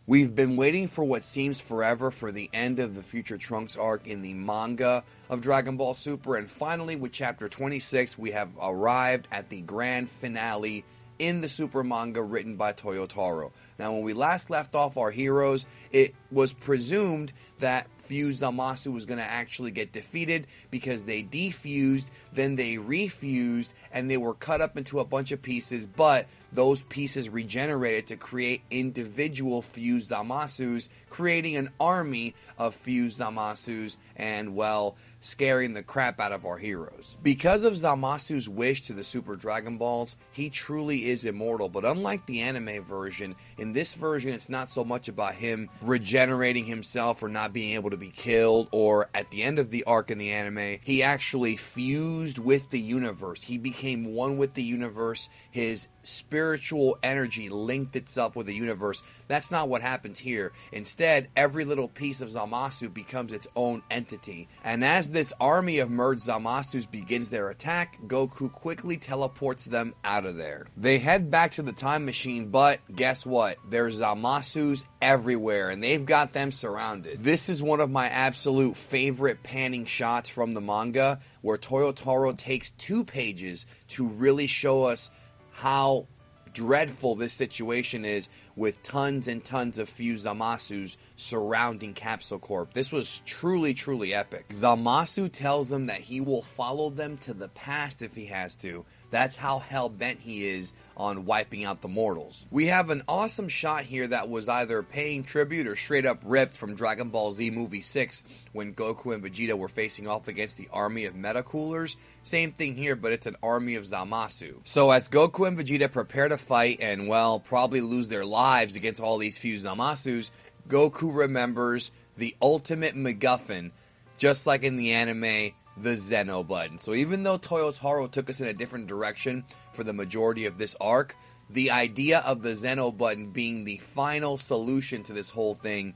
We've been waiting for what seems forever for the end of the Future Trunks arc in the manga of Dragon Ball Super, and finally with chapter 26 we have arrived at the grand finale in the Super manga written by Toyotaro. Now when we last left off our heroes, it was presumed that Fused Zamasu was going to actually get defeated because they defused, then they refused, and they were cut up into a bunch of pieces, but those pieces regenerated to create individual Fused Zamasus, creating an army of Fused Zamasus, and, well, scaring the crap out of our heroes. Because of Zamasu's wish to the Super Dragon Balls, he truly is immortal, but unlike the anime version, in this version it's not so much about him regenerating himself or not being able to be killed, or at the end of the arc in the anime, he actually fused with the universe. He became one with the universe. His spiritual energy linked itself with the universe. That's not what happens here. Instead, every little piece of Zamasu becomes its own entity. And as this army of Merged Zamasus begins their attack, Goku quickly teleports them out of there. They head back to the time machine, but guess what? There's Zamasus everywhere, and they've got them surrounded. This is one of my absolute favorite panning shots from the manga, where Toyotaro takes 2 pages to really show us how dreadful this situation is, with tons and tons of Fused Zamasus surrounding Capsule Corp. This was truly, truly epic. Zamasu tells them that he will follow them to the past if he has to. That's how hell-bent he is on wiping out the mortals. We have an awesome shot here that was either paying tribute or straight up ripped from Dragon Ball Z Movie 6 when Goku and Vegeta were facing off against the army of Metacoolers. Same thing here, but it's an army of Zamasu. So as Goku and Vegeta prepare to fight and, well, probably lose their lives against all these Fused Zamasus, Goku remembers the ultimate MacGuffin, just like in the anime, the Zeno button. So even though Toyotaro took us in a different direction for the majority of this arc, the idea of the Zeno button being the final solution to this whole thing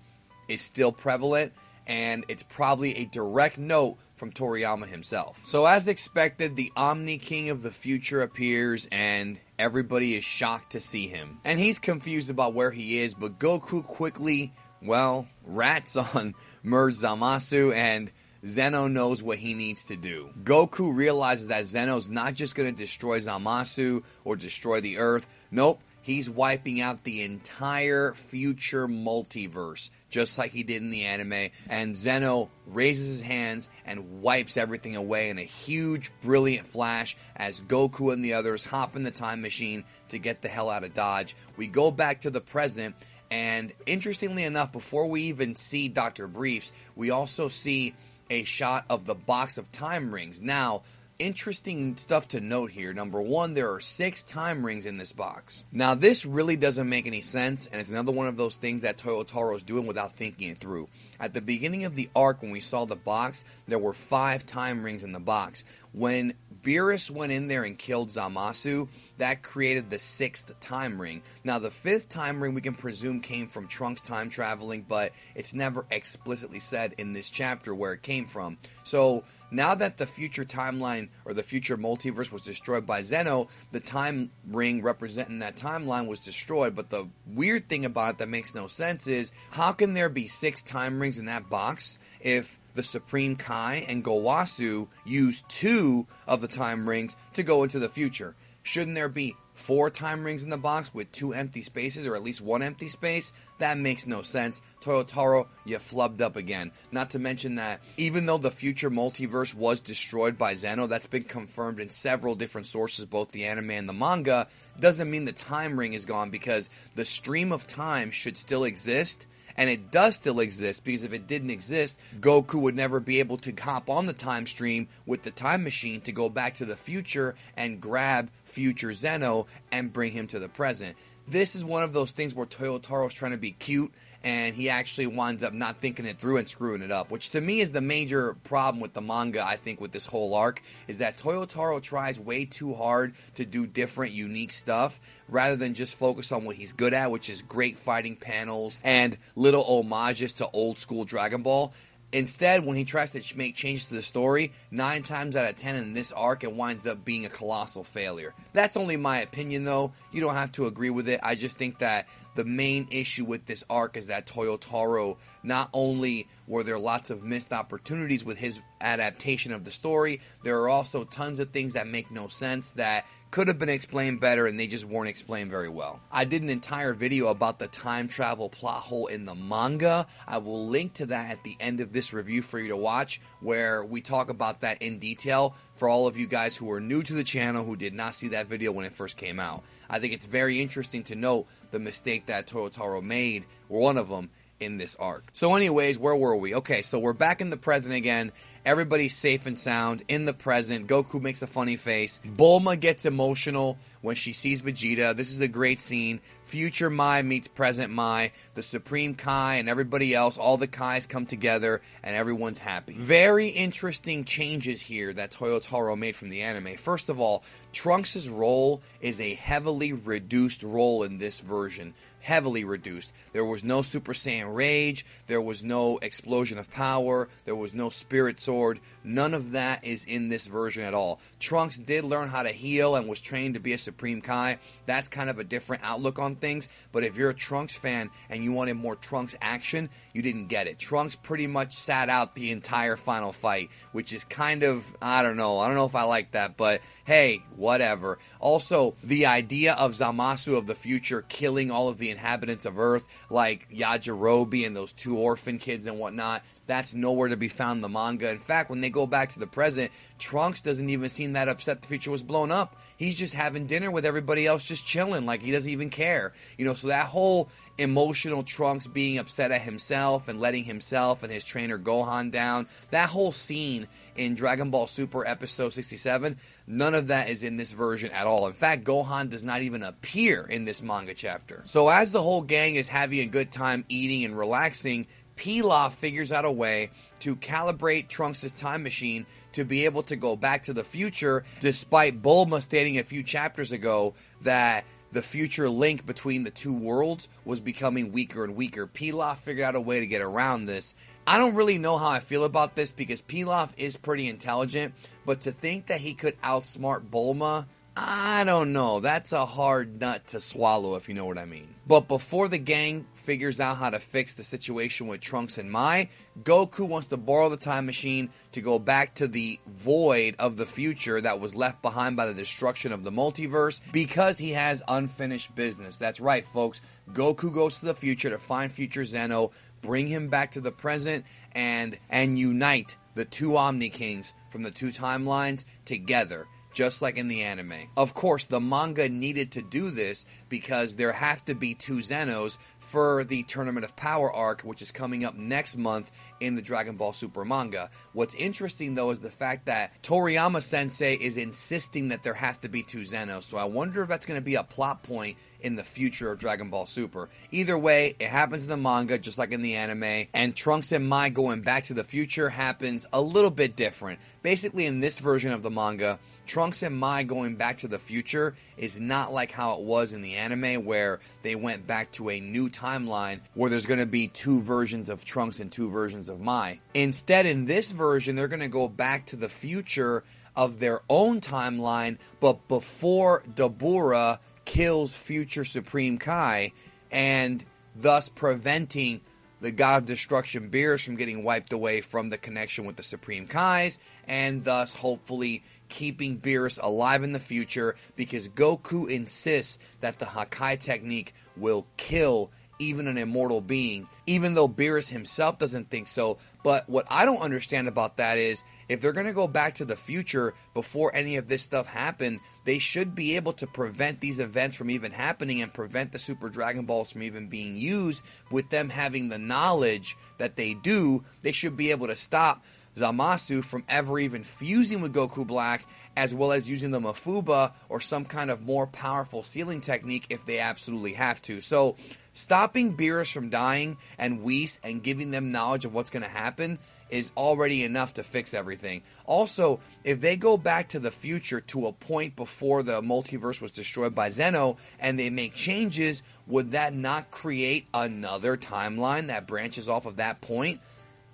is still prevalent, and it's probably a direct note from Toriyama himself. So as expected, the Omni King of the future appears, and everybody is shocked to see him. And he's confused about where he is, but Goku quickly, well, rats on Merged Zamasu, and Zeno knows what he needs to do. Goku realizes that Zeno's not just going to destroy Zamasu or destroy the Earth. Nope, he's wiping out the entire future multiverse, just like he did in the anime. And Zeno raises his hands and wipes everything away in a huge, brilliant flash as Goku and the others hop in the time machine to get the hell out of Dodge. We go back to the present, and interestingly enough, before we even see Dr. Briefs, we also see a shot of the box of time rings. Now, interesting stuff to note here. Number one, there are 6 time rings in this box. Now, this really doesn't make any sense, and it's another one of those things that Toyotaro's doing without thinking it through. At the beginning of the arc, when we saw the box, there were 5 time rings in the box. When Beerus went in there and killed Zamasu, that created the 6th time ring. Now, the 5th time ring we can presume came from Trunks time traveling, but it's never explicitly said in this chapter where it came from. So, now that the future timeline or the future multiverse was destroyed by Zeno, the time ring representing that timeline was destroyed. But the weird thing about it that makes no sense is, how can there be 6 time rings in that box if the Supreme Kai and Gowasu used 2 of the time rings to go into the future? Shouldn't there be 4 time rings in the box with 2 empty spaces, or at least 1 empty space? That makes no sense. Toyotaro, you flubbed up again. Not to mention that even though the future multiverse was destroyed by Zeno, that's been confirmed in several different sources, both the anime and the manga, doesn't mean the time ring is gone, because the stream of time should still exist. And it does still exist, because if it didn't exist, Goku would never be able to hop on the time stream with the time machine to go back to the future and grab future Zeno and bring him to the present. This is one of those things where Toyotaro's trying to be cute, and he actually winds up not thinking it through and screwing it up, which to me is the major problem with the manga, I think, with this whole arc, is that Toyotaro tries way too hard to do different, unique stuff, rather than just focus on what he's good at, which is great fighting panels and little homages to old school Dragon Ball. Instead, when he tries to make changes to the story, 9 times out of 10 in this arc, it winds up being a colossal failure. That's only my opinion, though. You don't have to agree with it. I just think that the main issue with this arc is that Toyotaro, not only were there lots of missed opportunities with his adaptation of the story, there are also tons of things that make no sense that could have been explained better, and they just weren't explained very well. I did an entire video about the time travel plot hole in the manga. I will link to that at the end of this review for you to watch, where we talk about that in detail for all of you guys who are new to the channel who did not see that video when it first came out. I think it's very interesting to note the mistake that Toyotaro made, or one of them, in this arc. So anyways, where were we? Okay, so we're back in the present again. Everybody's safe and sound in the present. Goku makes a funny face. Bulma gets emotional when she sees Vegeta. This is a great scene. Future Mai meets present Mai. The Supreme Kai and everybody else, all the Kais come together and everyone's happy. Very interesting changes here that Toyotaro made from the anime. First of all, Trunks' role is a heavily reduced role in this version. Heavily reduced. There was no Super Saiyan Rage, there was no Explosion of Power, there was no Spirit Sword. None of that is in this version at all. Trunks did learn how to heal and was trained to be a Supreme Kai. That's kind of a different outlook on things, but if you're a Trunks fan and you wanted more Trunks action, you didn't get it. Trunks pretty much sat out the entire final fight, which is kind of, I don't know if I like that, but hey, whatever. Also, the idea of Zamasu of the future killing all of the inhabitants of Earth, like Yajirobe and those 2 orphan kids and whatnot, that's nowhere to be found in the manga. In fact, when they go back to the present, Trunks doesn't even seem that upset the future was blown up. He's just having dinner with everybody else, just chilling, like he doesn't even care. You know, so that whole emotional Trunks being upset at himself and letting himself and his trainer Gohan down, that whole scene in Dragon Ball Super episode 67, none of that is in this version at all. In fact, Gohan does not even appear in this manga chapter. So as the whole gang is having a good time eating and relaxing, Pilaf figures out a way to calibrate Trunks' time machine to be able to go back to the future, despite Bulma stating a few chapters ago that the future link between the 2 worlds was becoming weaker and weaker. Pilaf figured out a way to get around this. I don't really know how I feel about this because Pilaf is pretty intelligent, but to think that he could outsmart Bulma, I don't know. That's a hard nut to swallow, if you know what I mean. But before the gang figures out how to fix the situation with Trunks and Mai, Goku wants to borrow the time machine to go back to the void of the future that was left behind by the destruction of the multiverse because he has unfinished business. That's right, folks. Goku goes to the future to find future Zeno, bring him back to the present, and unite the 2 Omni Kings from the 2 timelines together, just like in the anime. Of course, the manga needed to do this because there have to be 2 Zenos for the Tournament of Power arc, which is coming up next month in the Dragon Ball Super manga. What's interesting, though, is the fact that Toriyama-sensei is insisting that there have to be 2 Zenos, so I wonder if that's going to be a plot point in the future of Dragon Ball Super. Either way, it happens in the manga just like in the anime, and Trunks and Mai going back to the future happens a little bit different. Basically, in this version of the manga, Trunks and Mai going back to the future is not like how it was in the anime, where they went back to a new timeline where there's going to be 2 versions of Trunks and 2 versions of Mai. Instead, in this version, they're going to go back to the future of their own timeline, but before Dabura kills future Supreme Kai, and thus preventing the God of Destruction Beerus from getting wiped away from the connection with the Supreme Kais, and thus hopefully keeping Beerus alive in the future, because Goku insists that the Hakai technique will kill even an immortal being, even though Beerus himself doesn't think so. But what I don't understand about that is, if they're going to go back to the future before any of this stuff happened, they should be able to prevent these events from even happening and prevent the Super Dragon Balls from even being used. With them having the knowledge that they do, they should be able to stop Zamasu from ever even fusing with Goku Black, as well as using the Mafuba or some kind of more powerful sealing technique if they absolutely have to. So stopping Beerus from dying and Whis and giving them knowledge of what's going to happen is already enough to fix everything. Also, if they go back to the future to a point before the multiverse was destroyed by Zeno and they make changes, would that not create another timeline that branches off of that point?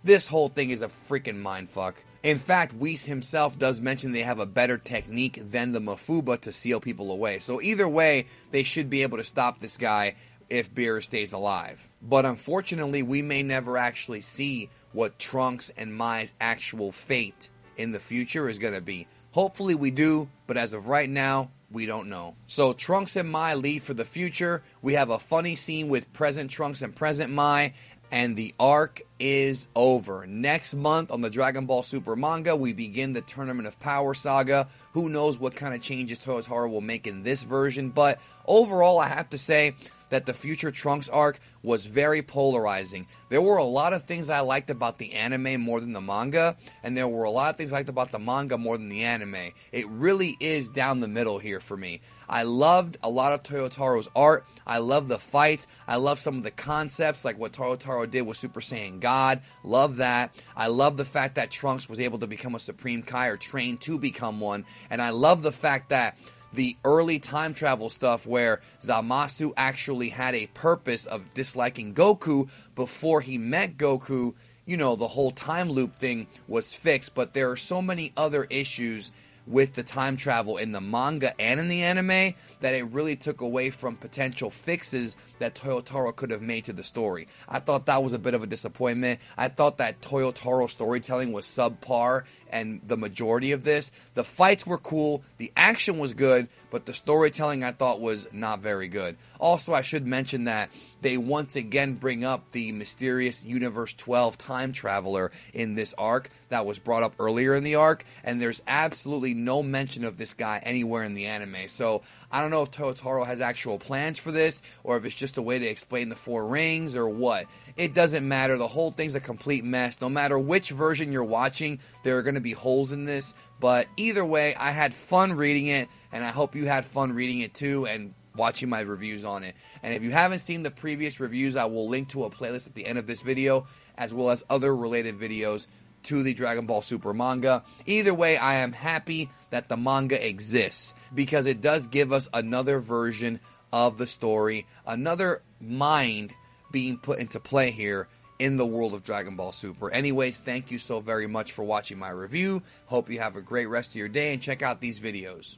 This whole thing is a freaking mindfuck. In fact, Whis himself does mention they have a better technique than the Mafuba to seal people away. So either way, they should be able to stop this guy if Beerus stays alive. But unfortunately, we may never actually see what Trunks and Mai's actual fate in the future is going to be. Hopefully we do, but as of right now, we don't know. So Trunks and Mai leave for the future. We have a funny scene with present Trunks and present Mai, and the arc is over. Next month on the Dragon Ball Super manga, we begin the Tournament of Power saga. Who knows what kind of changes Toyotaro will make in this version, but overall I have to say that the future Trunks arc was very polarizing. There were a lot of things I liked about the anime more than the manga, and there were a lot of things I liked about the manga more than the anime. It really is down the middle here for me. I loved a lot of Toyotaro's art. I love the fights. I love some of the concepts, like what Toyotaro did with Super Saiyan God. Love that. I love the fact that Trunks was able to become a Supreme Kai, or trained to become one. And I love the fact that the early time travel stuff where Zamasu actually had a purpose of disliking Goku before he met Goku, you know, the whole time loop thing was fixed. But there are so many other issues with the time travel in the manga and in the anime that it really took away from potential fixes that Toyotaro could have made to the story. I thought that was a bit of a disappointment. I thought that Toyotaro storytelling was subpar, and the majority of this. The fights were cool, the action was good, but the storytelling I thought was not very good. Also, I should mention that they once again bring up the mysterious Universe 12 time traveler in this arc that was brought up earlier in the arc, and there's absolutely no mention of this guy anywhere in the anime. So I don't know if Toyotaro has actual plans for this, or if it's just a way to explain the Four Rings, or what. It doesn't matter. The whole thing's a complete mess. No matter which version you're watching, there are going to be holes in this. But either way, I had fun reading it, and I hope you had fun reading it too, and watching my reviews on it. And if you haven't seen the previous reviews, I will link to a playlist at the end of this video, as well as other related videos to the Dragon Ball Super manga. Either way, I am happy that the manga exists, because it does give us another version of the story, another mind being put into play here in the world of Dragon Ball Super. Anyways, thank you so very much for watching my review. Hope you have a great rest of your day, and check out these videos.